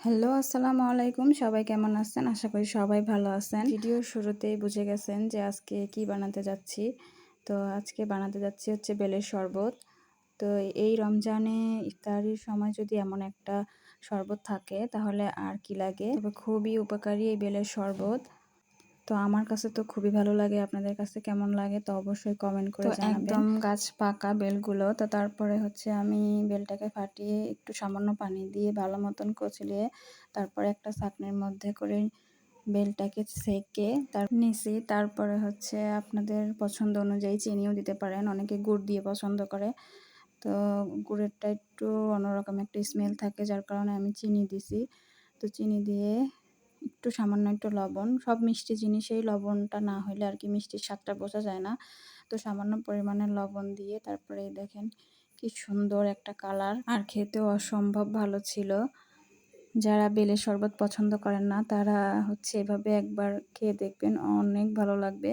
Hello, আসসালামু আলাইকুম। সবাই কেমন আছেন? আশা করি সবাই ভালো আছেন। ভিডিওর শুরুতেই বুঝে গেছেন যে আজকে কি বানাতে যাচ্ছি। তো আজকে বানাতে যাচ্ছি হচ্ছে বেলের শরবত। তো এই রমজানে ইফতারির সময় যদি এমন একটা শরবত থাকে তাহলে আর কি লাগে। তবে খুবই উপকারী এই বেলের শরবত। তো আমার কাছে তো খুবই ভালো লাগে। আপনাদের কাছে কেমন লাগে তো অবশ্যই কমেন্ট করে জানাবেন। একদম গাছ পাকা বেলগুলো। তো তারপরে হচ্ছে আমি বেলটাকে ফাটিয়ে একটু সামান্য পানি দিয়ে ভালো মতন কচলিয়ে তারপরে একটা ছাঁকনির মধ্যে করে বেলটাকে ছেঁকে নিছি। তারপরে হচ্ছে আপনাদের পছন্দ অনুযায়ী চিনিও দিতে পারেন। অনেকে গুড় দিয়ে পছন্দ করে। তো গুড়েরটা একটু অন্যরকম একটা স্মেল থাকে, যার কারণে আমি চিনি দিছি। তো চিনি দিয়ে একটু সামান্য একটু লবণ, সব মিষ্টি জিনিসেই লবণটা না হলে আর কি মিষ্টির স্বাদটা বোঝা যায় না। তো সামান্য পরিমাণে লবণ দিয়ে তারপরে দেখেন কি সুন্দর একটা কালার, আর খেতেও অসম্ভব ভালো ছিল। যারা বেলের শরবত পছন্দ করেন না তারা হচ্ছে এভাবে একবার খেয়ে দেখবেন, অনেক ভালো লাগবে।